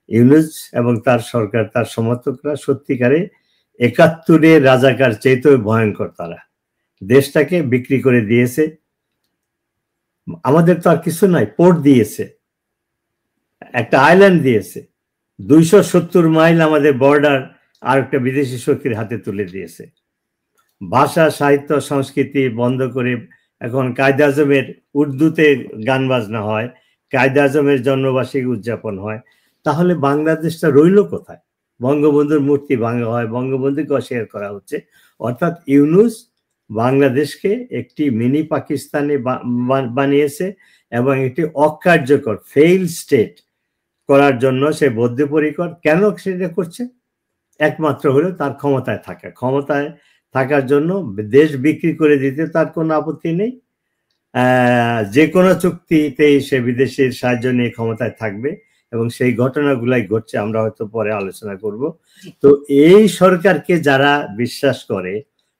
ইউনূস এবং তার সরকার, তার সমর্থকরা সত্যিকারে ৭১-এর রাজাকার চাইতেও ভয়ঙ্কর। তারা দেশটাকে বিক্রি করে দিয়েছে। আমাদের তো আর কিছু নাই, পোর্ট দিয়েছে, একটা আইল্যান্ড দিয়েছে, ২৭০ মাইল আমাদের বর্ডার আর একটা বিদেশি শক্তির হাতে তুলে দিয়েছে। ভাষা, সাহিত্য, সংস্কৃতি বন্ধ করে এখন কায়দে আজমের উর্দুতে গান বাজনা হয়, কায়দে আজমের জন্মবার্ষিকী উদযাপন হয়। তাহলে বাংলাদেশটা রইল কোথায়? বঙ্গবন্ধুর মূর্তি ভাঙা হয়, বঙ্গবন্ধুকে অস্বীকার করা হচ্ছে। অর্থাৎ ইউনূস বাংলাদেশকে একটি মিনি পাকিস্তানে বানিয়েছে এবং একটি অকার্যকর ফেইল স্টেট করার জন্য সে বদ্ধপরিকর। কেন সেটা করছে? একমাত্র হলো তার ক্ষমতায় থাকা। ক্ষমতায় থাকার জন্য দেশ বিক্রি করে দিতে তার কোনো আপত্তি নেই। যে কোনো চুক্তিতেই সে বিদেশের সাহায্য নিয়ে ক্ষমতায় থাকবে এবং সেই ঘটনাগুলাই ঘটছে, আমরা হয়তো পরে আলোচনা করব। তো এই সরকারকে যারা বিশ্বাস করে,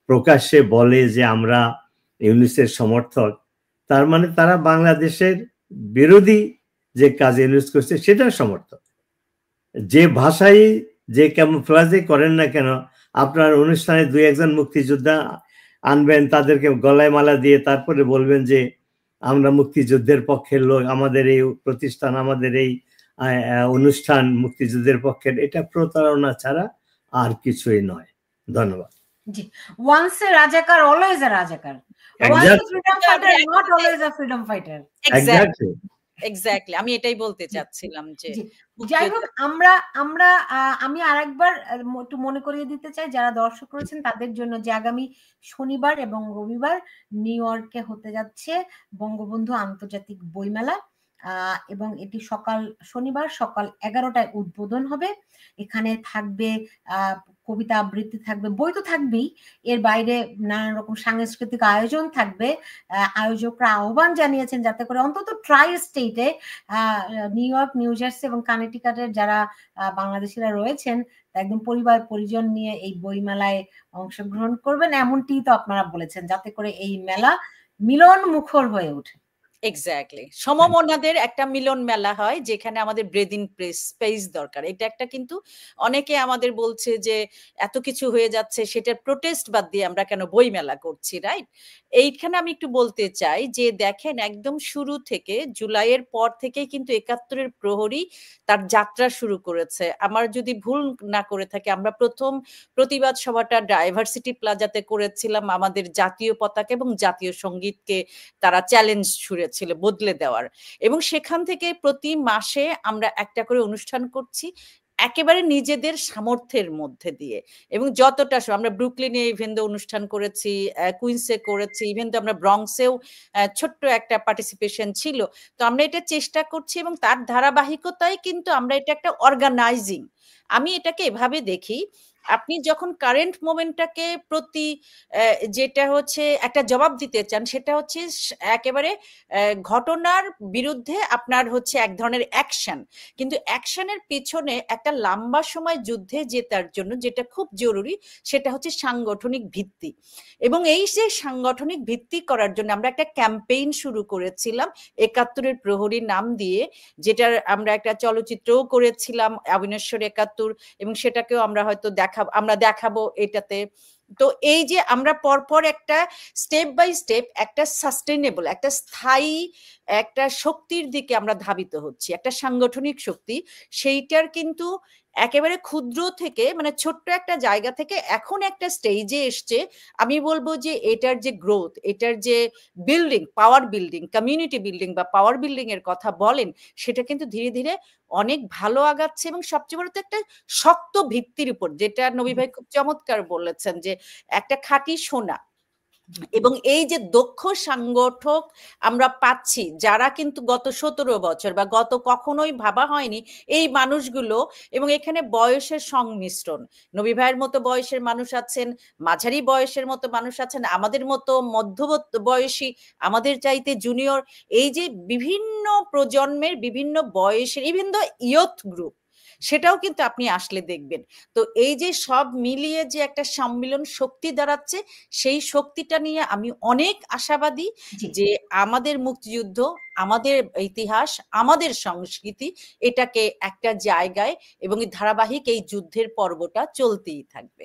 প্রকাশ্যে বলে যে আমরা ইউনূসের সমর্থক, তার মানে তারা বাংলাদেশের বিরোধী যে কাজ ইউনূস করছে সেটার সমর্থক। যে ভাষায় যে ক্যামোফ্লেজে করেন না কেন, আপনার অনুষ্ঠানে ২-১ জন মুক্তিযোদ্ধা আনবেন, তাদেরকে গলায় মালা দিয়ে তারপরে বলবেন যে আমরা মুক্তিযুদ্ধের পক্ষের লোক, আমাদের এই প্রতিষ্ঠান, আমাদের এই অনুষ্ঠান মুক্তিযুদ্ধের পক্ষের। এটা প্রতারণা ছাড়া আর কিছুই নয়। ধন্যবাদ। জি, once a রাজাকার always a রাজাকার, once a freedom fighter not always a freedom fighter. Exactly, আমি এটাই বলতে চাচ্ছিলাম যে যাই হোক, আমি আরেকবার একটু মনে করিয়ে দিতে চাই যারা দর্শক রয়েছেন তাদের জন্য যে আগামী শনিবার এবং রবিবার নিউ ইয়র্কে হতে যাচ্ছে বঙ্গবন্ধু আন্তর্জাতিক বইমেলা, এবং এটি শনিবার সকাল 11টায় উদ্বোধন হবে। এখানে থাকবে কবিতা আবৃত্তি থাকবে, বই তো থাকবেই, এর বাইরে নানান রকম সাংস্কৃতিক আয়োজন থাকবে। আয়োজকরা আহ্বান জানিয়েছেন যাতে করে অন্তত ট্রাই স্টেটে নিউ ইয়র্ক, নিউ জার্সি এবং কানেটিকাটের যারা বাংলাদেশিরা রয়েছেন একদম পরিবার পরিজন নিয়ে এই বইমেলায় অংশগ্রহণ করবেন, এমনটি তো আপনারা বলেছেন, যাতে করে এই মেলা মিলন মুখর হয়ে ওঠে। এক্স্যাক্টলি, সমমনাদের একটা মিলন মেলা হয় যেখানে আমাদের ব্রেদিং স্পেস দরকার। এটা একটা, কিন্তু অনেকে আমাদের বলছে যে এত কিছু হয়ে যাচ্ছে, সেটার প্রোটেস্ট বাদ দিয়ে আমরা কেন বই মেলা করছি, রাইট? এইখানে আমি একটু বলতে চাই যে দেখেন, একদম শুরু থেকে জুলাইয়ের পর থেকেই কিন্তু ৭১-এর প্রহরী তার যাত্রা শুরু করেছে। আমার যদি ভুল না করে থাকে, আমরা প্রথম প্রতিবাদ সভাটা ডাইভার্সিটি প্লাজাতে করেছিলাম, আমাদের জাতীয় পতাকা এবং জাতীয় সঙ্গীতকে তারা চ্যালেঞ্জ ছুড়ে ছিল বদলে দেওয়ার, এবং সেখান থেকে প্রতি মাসে আমরা একটা করে অনুষ্ঠান করছি একেবারে নিজেদের সামর্থ্যের মধ্যে দিয়ে। এবং যতটা আমরা ব্রুকলিনে ইভেন অনুষ্ঠান করেছি, কুইন্সে করেছি, ইভেন তো আমরা ব্রঙ্কসেও ছোট্ট একটা পার্টিসিপেশন ছিল। তো আমরা এটা চেষ্টা করছি এবং তার ধারাবাহিকতায় কিন্তু আমরা এটা একটা অর্গানাইজিং আমি এটাকে এভাবে দেখি, আপনি যখন কারেন্ট মোমেন্টটাকে প্রতি যেটা হচ্ছে একটা জবাব দিতে চান, সেটা হচ্ছে একেবারে ঘটনার বিরুদ্ধে আপনার হচ্ছে এক ধরনের অ্যাকশন, কিন্তু অ্যাকশনের পিছনে একটা লম্বা সময় যুদ্ধে জেতার জন্য যেটা খুব জরুরি সেটা হচ্ছে সাংগঠনিক ভিত্তি। এবং এই যে সাংগঠনিক ভিত্তি করার জন্য আমরা একটা ক্যাম্পেইন শুরু করেছিলাম ৭১-এর প্রহরী নাম দিয়ে, যেটার আমরা একটা চলচ্চিত্রও করেছিলাম অবিনশ্বর ৭১, এবং সেটাকেও আমরা হয়তো দেখাবো এটাতে। তো এই যে আমরা পরপর একটা স্টেপ বাই স্টেপ একটা সাস্টেনেবল, একটা স্থায়ী একটা শক্তির দিকে আমরা ধাবিত হচ্ছি, একটা সাংগঠনিক শক্তি, সেইটার কিন্তু একেবারে ক্ষুদ্র থেকে মানে ছোট্ট একটা জায়গা থেকে এখন একটা স্টেজে এসছে। আমি বলবো যে এটার যে গ্রোথ, এটার যে বিল্ডিং, পাওয়ার বিল্ডিং, কমিউনিটি বিল্ডিং বা পাওয়ার বিল্ডিং এর কথা বলেন, সেটা কিন্তু ধীরে ধীরে অনেক ভালো আগাচ্ছে। এবং সবচেয়ে বড় তো একটা শক্ত ভিত্তির উপর, যেটা নবী ভাই খুব চমৎকার বলেছেন যে একটা খাঁটি সোনা। এবং এই যে দক্ষ সংগঠক আমরা পাচ্ছি, যারা কিন্তু গত 17 বছর বা গত কখনোই ভাবা হয়নি এই মানুষগুলো, এবং এখানে বয়সের সংমিশ্রণ, নবী ভাইয়ের মতো বয়সের মানুষ আছেন, মাঝারি বয়সের মতো মানুষ আছেন, আমাদের মতো মধ্যবর্তী বয়সী, আমাদের চাইতে জুনিয়র, এই যে বিভিন্ন প্রজন্মের বিভিন্ন বয়সের ইভেন দ্য ইয়থ গ্রুপ, সেটাও কিন্তু আপনি আসলে দেখবেন। তো এই যে সব মিলিয়ে যে একটা সম্মিলন শক্তি দাঁড়াচ্ছে, সেই শক্তিটা নিয়ে আমি অনেক আশাবাদী যে আমাদের মুক্তিযুদ্ধ, আমাদের ইতিহাস, আমাদের সংস্কৃতি এটাকে একটা জায়গায় এবং ধারাবাহিক এই যুদ্ধের পর্বটা চলতেই থাকবে।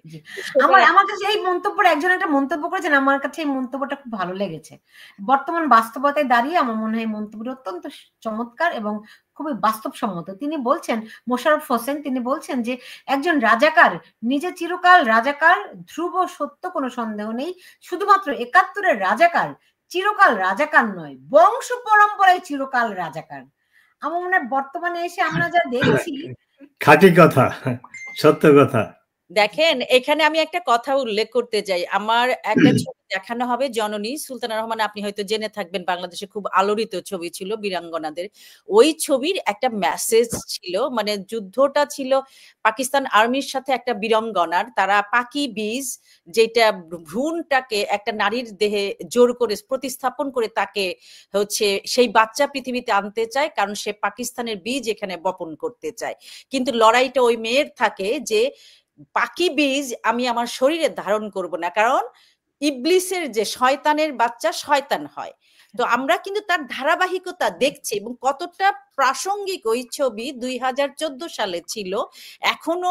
আমার কাছে এই মন্তব্যটা, একজন একটা মন্তব্য করেছেন, আমার কাছে এই মন্তব্যটা খুব ভালো লেগেছে। বর্তমান বাস্তবতায় দাঁড়িয়ে আমার মনে হয় মন্তব্যটা অত্যন্ত চমৎকার এবং খুবই বাস্তবসম্মত। তিনি বলছেন, মোশাররফ হোসেন, তিনি বলছেন যে একজন রাজাকার নিজে চিরকাল রাজাকার, ধ্রুব সত্য, কোনো সন্দেহ নেই, শুধুমাত্র ৭১-এর রাজাকার চিরকাল রাজাকার নয়, বংশ পরম্পরায় চিরকাল রাজাকার। আমার মনে হয় বর্তমানে এসে আমরা যা দেখছি, খাঁটি কথা, সত্য কথা। দেখেন, এখানে আমি একটা কথা উল্লেখ করতে চাই। আমার একটা ছবি দেখানো হবে, জননী সুলতানা রহমান, আপনি হয়তো জেনে থাকবেন, বাংলাদেশে খুব আলোড়িত ছবি ছিল বীরাঙ্গনাদের। ওই ছবির একটা মেসেজ ছিল, মানে যুদ্ধটা ছিল পাকিস্তান আর্মির সাথে একটা বীরাঙ্গনার, তারা পাকি বীজ, যেটা ভ্রূণটাকে একটা নারীর দেহে জোর করে প্রতিস্থাপন করে তাকে হচ্ছে সেই বাচ্চা পৃথিবীতে আনতে চায়, কারণ সে পাকিস্তানের বীজ এখানে বপন করতে চায়। কিন্তু লড়াইটা ওই মেয়ের থাকে যে পাকি বীজ আমি আমার শরীরে ধারণ করব না, কারণ ইবলিসের যে শয়তানের বাচ্চা শয়তান হয়। তো আমরা কিন্তু তার ধারাবাহিকতা দেখছি, এবং কতটা প্রাসঙ্গিক ওই ছবি 2014 সালে ছিল, এখনো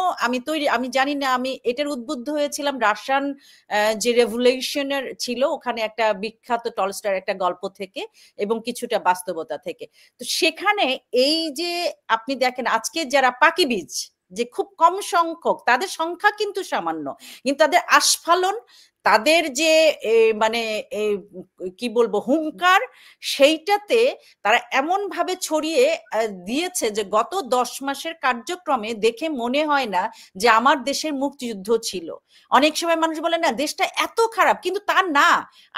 আমি জানি না, আমি এটার উদ্বুদ্ধ হয়েছিলাম রাশিয়ান যে রেভলিউশনের ছিল, ওখানে একটা বিখ্যাত টলস্টয়ের একটা গল্প থেকে এবং কিছুটা বাস্তবতা থেকে। তো সেখানে এই যে আপনি দেখেন আজকে যারা পাকি বীজ, যে খুব কম সংখ্যক, তাদের সংখ্যা কিন্তু সামান্য, কিন্তু তাদের আস্ফালন, তাদের যে মানে কি বলবো হুঙ্কার, সেইটাতে তারা এমন ভাবে ছড়িয়ে দিয়েছে যে গত 10 মাসের কার্যক্রমে দেখে মনে হয় না যে আমার দেশের মুক্তিযুদ্ধ ছিল। অনেক সময় মানুষ বলে না দেশটা এত খারাপ, কিন্তু তা না।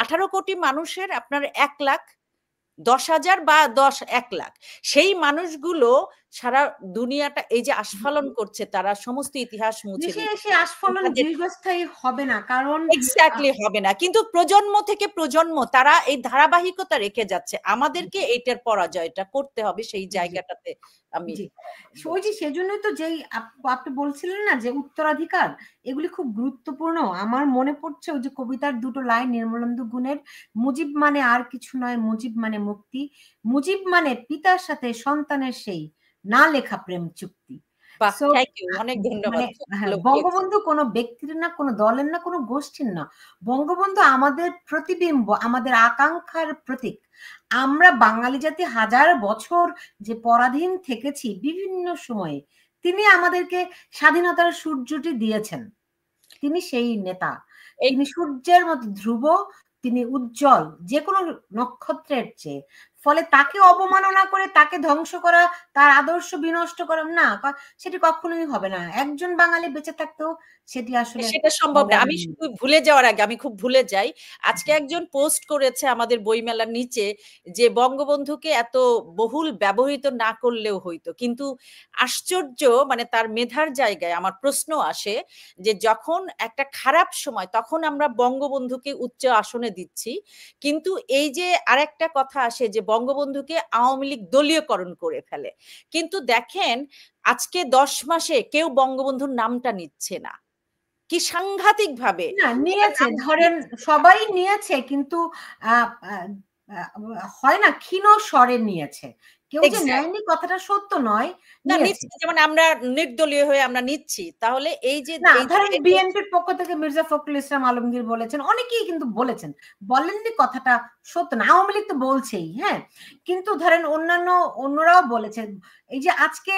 18 কোটি মানুষের আপনার 1 লাখ, 10,000 বা 1 লাখ, সেই মানুষগুলো সারা দুনিয়াটা এই যে আস্ফালন করছে, তারা সমস্ত ইতিহাস মুছে দিচ্ছে। আস্ফালন দীর্ঘস্থায়ী হবে না, কারণ এক্স্যাক্টলি হবে না, কিন্তু প্রজন্ম থেকে প্রজন্ম তারা এই ধারাবাহিকতা রেখে যাচ্ছে। আমাদেরকে এইটার পরাজয়টা করতে হবে, সেই জায়গাটাতে আমি ওই যে সেজন্যই তো যেই আপনি বলছিলেন না যে উত্তরাধিকার, এগুলি খুব গুরুত্বপূর্ণ। আমার মনে পড়ছে ওই যে কবিতার দুটো লাইন নির্মলেন্দু গুণের, মুজিব মানে আর কিছু নয়, মুজিব মানে মুক্তি, মুজিব মানে পিতার সাথে সন্তানের সেই না লেখা প্রেম চুক্তি। অনেক ধন্যবাদ। বঙ্গবন্ধু কোনো ব্যক্তির না, কোনো দলের না, কোনো গোষ্ঠীর না, বঙ্গবন্ধু আমাদের প্রতিবিম্ব, আমাদের আকাঙ্ক্ষার প্রতীক। আমরা বাঙালি জাতি হাজার বছর যে পরাধীন থেকেছি বিভিন্ন সময়ে, তিনি আমাদেরকে স্বাধীনতার সূর্যটি দিয়েছেন। তিনি সেই নেতা, তিনি সূর্যের মতো ধ্রুব, তিনি উজ্জ্বল যে কোনো নক্ষত্রের চেয়ে। ফলে তাকে অবমাননা করে, তাকে ধ্বংস করা, তার আদর্শ বিনষ্ট করা, না, সেটি কখনোই হবে না। একজন বাঙালি বেঁচে থাকতেও সেটি আসলে সেটা সম্ভব না। আমি শুধু ভুলে যাওয়ার আগে, আমি খুব ভুলে যাই, আজকে একজন পোস্ট করেছে আমাদের বইমেলার নিচে যে বঙ্গবন্ধুকে এত বহুল ব্যবহৃত না করলেও হইতো। কিন্তু আশ্চর্য, মানে তার মেধার জায়গায় আমার প্রশ্ন আসে যে যখন একটা খারাপ সময় তখন আমরা বঙ্গবন্ধুকে উচ্চ আসনে দিচ্ছি, কিন্তু এই যে আরেকটা কথা আসে যে বঙ্গবন্ধুকে আওয়ামী লীগ দলীয়করণ করে ফেলে। কিন্তু দেখেন আজকে 10 মাসে কেউ বঙ্গবন্ধুর নামটা নিচ্ছে না। কি সাংঘাতিক ভাবে না নিয়েছে, ধরেন সবাই নিয়েছে, কিন্তু হয় না ক্ষীণ স্বরে নিয়েছে, কেউ যে নেয়নি কথাটা সত্য নয়, না নিয়েছে। নিচ্ছে, যেমন আমরা নির্দলীয় হয়ে আমরা নিচ্ছি, তাহলে এই যে না ধরেন বিএনপির পক্ষ থেকে মির্জা ফখরুল ইসলাম আলমগীর বলেছেন, অনেকেই কিন্তু বলেছেন, বলেননি কথাটা সত্য না, আওয়ামী লীগ তো বলছেই, হ্যাঁ, কিন্তু ধরেন অন্যরাও বলেছেন। এই যে আজকে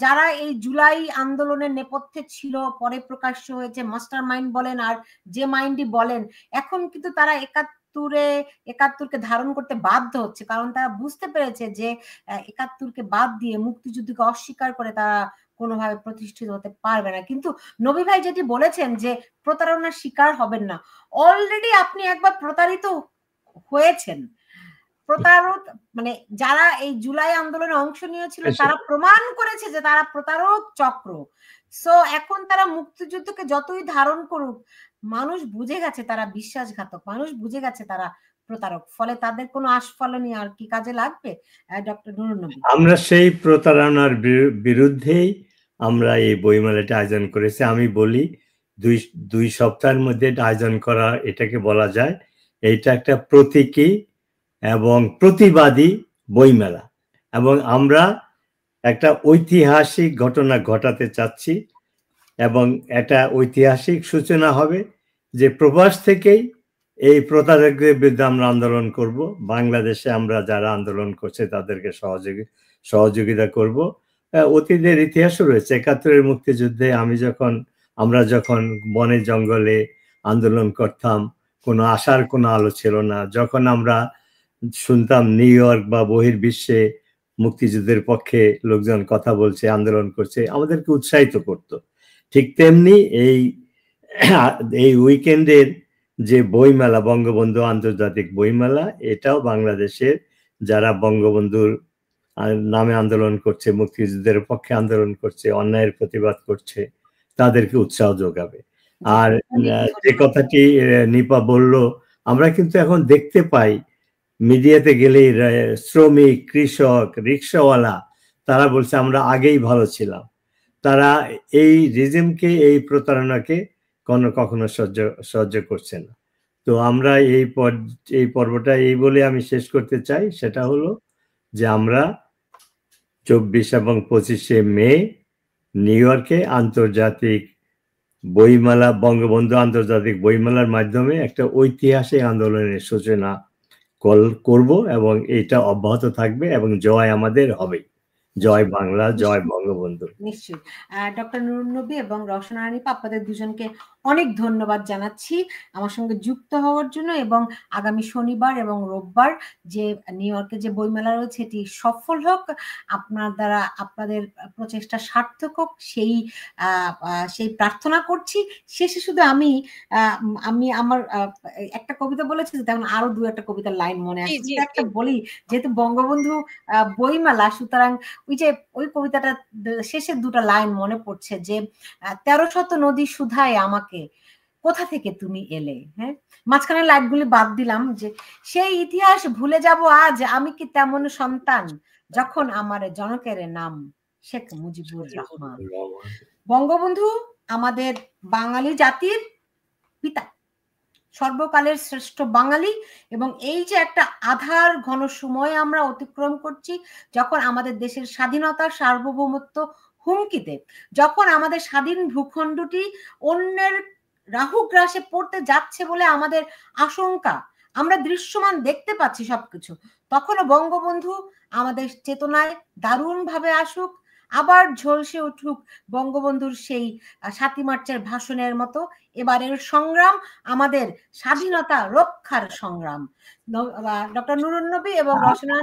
যারা এই জুলাই আন্দোলনের নেপথ্যে ছিল, পরে প্রকাশ্য হয়েছে, মাস্টার মাইন্ড বলেন আর যে মাইন্ডই বলেন, এখন কিন্তু তারা একাত্তরকে ধারণ করতে বাধ্য হচ্ছে, কারণ তারা বুঝতে পেরেছে যে একাত্তরকে বাদ দিয়ে, মুক্তিযুদ্ধকে অস্বীকার করে তারা কোনোভাবে প্রতিষ্ঠিত হতে পারবে না। কিন্তু নবী ভাই যেটি বলেছেন যে প্রতারণার শিকার হবেন না, অলরেডি আপনি একবার প্রতারিত হয়েছেন। প্রতারক মানে যারা এই জুলাই আন্দোলনে অংশ নিয়েছিল তারা প্রমাণ করেছে যে তারা প্রতারক চক্র। সো এখন তারা মুক্তিযুদ্ধকে যতই ধারণ করুক, মানুষ বুঝে গেছে তারা বিশ্বাসঘাতক, মানুষ বুঝে গেছে তারা প্রতারক, ফলে তাদের কোনো আস্ফালনই আর কি কাজে লাগবে? ডক্টর নুরুন নবী, আমরা সেই প্রতারণার বিরুদ্ধেই আমরা এই বইমেলাটা আয়োজন করেছি। আমি বলি দুই সপ্তাহের মধ্যে আয়োজন করা, এটাকে বলা যায় এইটা একটা প্রতীকী এবং প্রতিবাদী বইমেলা, এবং আমরা একটা ঐতিহাসিক ঘটনা ঘটাতে চাচ্ছি, এবং এটা ঐতিহাসিক সূচনা হবে যে প্রবাস থেকেই এই প্রতারকদের বিরুদ্ধে আমরা আন্দোলন করব। বাংলাদেশে আমরা যারা আন্দোলন করছে তাদেরকে সহযোগিতা করব। অতীতের ইতিহাসও রয়েছে। ৭১-এর মুক্তিযুদ্ধে আমরা যখন বনে জঙ্গলে আন্দোলন করতাম, কোনো আশার কোনো আলো ছিল না। যখন আমরা শুনতাম নিউ ইয়র্ক বা বহির্বিশ্বে মুক্তিযুদ্ধের পক্ষে লোকজন কথা বলছে, আন্দোলন করছে, আমাদেরকে উৎসাহিত করত। ঠিক তেমনি এই উইকেন্ডের যে বইমেলা, বঙ্গবন্ধু আন্তর্জাতিক বইমেলা, এটাও বাংলাদেশের যারা বঙ্গবন্ধুর নামে আন্দোলন করছে, মুক্তিযুদ্ধের পক্ষে আন্দোলন করছে, অন্যায়ের প্রতিবাদ করছে, তাদেরকে উৎসাহ যোগাবে। আর যে কথাটি নিপা বলল, আমরা কিন্তু এখন দেখতে পাই মিডিয়াতে গেলেই শ্রমিক, কৃষক, রিক্সাওয়ালা তারা বলছে আমরা আগেই ভালো ছিলাম। তারা এই রিজিমকে, এই প্রতারণাকে কখনো সহ্য করছে না। তো আমরা এই পর্বটা এই বলে আমি শেষ করতে চাই, সেটা হলো যে আমরা ২৪ এবং ২৫শে মে নিউ ইয়র্কে আন্তর্জাতিক বইমেলা, বঙ্গবন্ধু আন্তর্জাতিক বইমেলার মাধ্যমে একটা ঐতিহাসিক আন্দোলনের সূচনা করব, এবং এটা অব্যাহত থাকবে, এবং জয় আমাদের হবে। জয় বাংলা, জয় বঙ্গবন্ধু। নিশ্চয়ই। ডক্টর নুরুন নবী এবং রওশন আরা নিপা, আপনাদের দুজনকে অনেক ধন্যবাদ জানাচ্ছি আমার সঙ্গে যুক্ত হওয়ার জন্য, এবং আগামী শনিবার এবং রোববার যে নিউ ইয়র্কে যে বইমেলা রয়েছে এটি সফল হোক, আপনাদের প্রচেষ্টা সার্থক হোক, সেই প্রার্থনা করছি। শেষে শুধু আমি আমার একটা কবিতা বলেছি, তেমন আরো দু একটা কবিতার লাইন মনে আছে, একটা বলি, যেহেতু বঙ্গবন্ধু বইমেলা, সুতরাং ওই কবিতাটা শেষের দুটো লাইন মনে পড়ছে যে ১৩০০ নদী শুধায় আমাকে, কোথা থেকে তুমি এলে। হ্যাঁ, মাঝখানে লাইনগুলি বাদ দিলাম, যে সেই ইতিহাস ভুলে যাব আজ, আমি কি তেমন সন্তান, যখন আমার জনকের নাম শেখ মুজিবুর রহমান। বঙ্গবন্ধু আমাদের বাঙালি জাতির পিতা, সর্বকালের শ্রেষ্ঠ বাঙালি, এবং এই যে একটা আধার ঘন সময় আমরা অতিক্রম করছি, যখন আমাদের দেশের স্বাধীনতার সার্বভৌমত্ব হুমকিতে, যখন আমাদের স্বাধীন ভূখণ্ডটি অন্যের রাহুগ্রাসে পড়তে যাচ্ছে বলে আমাদের আশঙ্কা, আমরা দৃশ্যমান দেখতে পাচ্ছি সবকিছু, তখনও বঙ্গবন্ধু আমাদের চেতনায় দারুণভাবে আসুক, আবার ঝলসে উঠুক বঙ্গবন্ধুর সেই ৭ই মার্চের ভাষণের মতো এবারের সংগ্রাম আমাদের স্বাধীনতা রক্ষার সংগ্রাম। ডক্টর নুরুন নবী এবং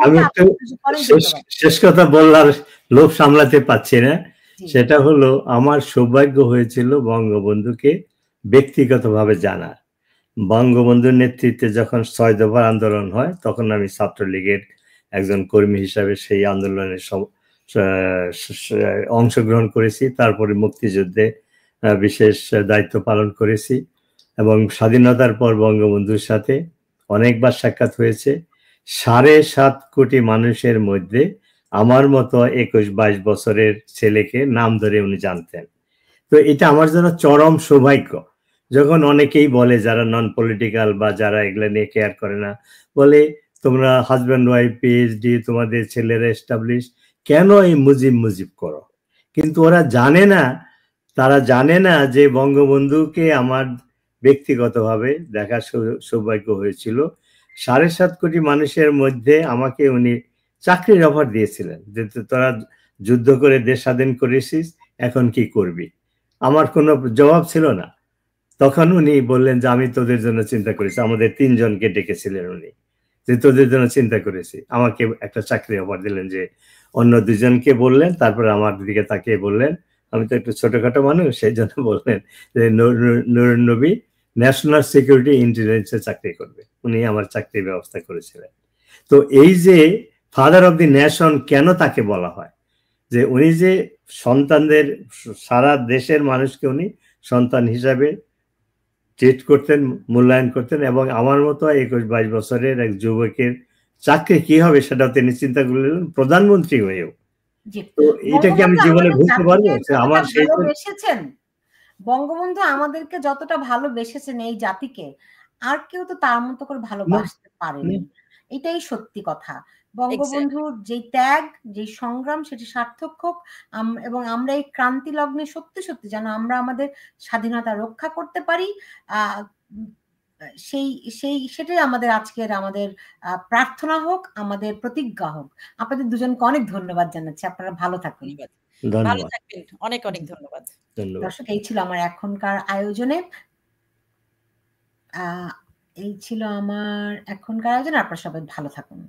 আমি একটু শেষ কথা বলার লোভ সামলাতে পারছি না। সেটা হলো, আমার সৌভাগ্য হয়েছিল বঙ্গবন্ধুকে ব্যক্তিগতভাবে জানার। বঙ্গবন্ধুর নেতৃত্বে যখন ৬ দফার আন্দোলন হয়, তখন আমি ছাত্রলীগের একজন কর্মী হিসাবে সেই আন্দোলনে অংশগ্রহণ করেছি। তারপরে মুক্তিযুদ্ধে বিশেষ দায়িত্ব পালন করেছি এবং স্বাধীনতার পর বঙ্গবন্ধুর সাথে অনেকবার সাক্ষাৎ হয়েছে। ৭.৫ কোটি মানুষের মধ্যে আমার মতো ২১-২২ বছরের ছেলেকে নাম ধরে উনি জানতেন। তো এটা আমার জন্য চরম সৌভাগ্য। যখন অনেকেই বলে, যারা নন পলিটিক্যাল বা যারা এগুলো নিয়ে কেয়ার করে না, বলে তোমরা হাজব্যান্ড ওয়াইফ পিএইচডি, তোমাদের ছেলেরা এস্টাবলিশ, কেন এই মুজিব করো? কিন্তু ওরা জানে না, তারা জানে না যে বঙ্গবন্ধুকে আমার ব্যক্তিগতভাবে দেখার সৌভাগ্য হয়েছিল। ৭.৫ কোটি মানুষের মধ্যে আমাকে উনি চাকরির অফার দিয়েছিলেন, যে তোরা যুদ্ধ করে দেশ স্বাধীন করেছিস, এখন কি করবি? আমার কোনো জবাব ছিল না। তখন উনি বললেন যে আমি তোদের জন্য চিন্তা করেছি। আমাদের ৩ জনকে ডেকেছিলেন উনি, যে তোদের জন্য চিন্তা করেছি। আমাকে একটা চাকরি অফার দিলেন, যে অন্য ২ জনকে বললেন, তারপরে আমার দিকে তাকিয়ে বললেন, আমি তো একটু ছোটখাটো মানুষ, সেই জন্য বললেন যে নুরুন নবী ন্যাশনাল সিকিউরিটি ইন্টেলিজেন্সে চাকরি করবে। উনি আমার চাকরির ব্যবস্থা করেছিলেন। তো এই যে ফাদার অফ দি নেশন কেন তাকে বলা হয়, যে উনি যে সন্তানদের, সারা দেশের মানুষকে উনি সন্তান হিসাবে ট্রিট করতেন, মূল্যায়ন করতেন, এবং আমার মতো ২১-২২ বছরের এক যুবকের চাকরি কি হবে সেটা তিনি চিন্তা করলেন, প্রধানমন্ত্রী হয়েও। তো এটা কি আমি জীবনে ভুলতে পারবো? আমার সেই বঙ্গবন্ধু আমাদেরকে যতটা ভালোবেসেছেন এই জাতিকে, আর কেউ তো তার মতো করে ভালোবাসতে পারেনি। এটাই সত্যি কথা। বঙ্গবন্ধুর যে ত্যাগ, যে সংগ্রাম, সেটি সার্থক হোক, এবং আমরা এই ক্রান্তি লগ্নে সত্যি সত্যি যেন আমরা আমাদের স্বাধীনতা রক্ষা করতে পারি। সেটাই আমাদের আজকের আমাদের প্রার্থনা হোক, আমাদের প্রতিজ্ঞা হোক। আপনাদের দুজনকে অনেক ধন্যবাদ জানাচ্ছি। আপনারা ভালো থাকুন। ভালো থাকবেন। অনেক অনেক ধন্যবাদ। দর্শক, এই ছিল আমার এখনকার আয়োজনে। এই ছিল আমার এখনকার আয়োজন। আপনারা সবাই ভালো থাকুন।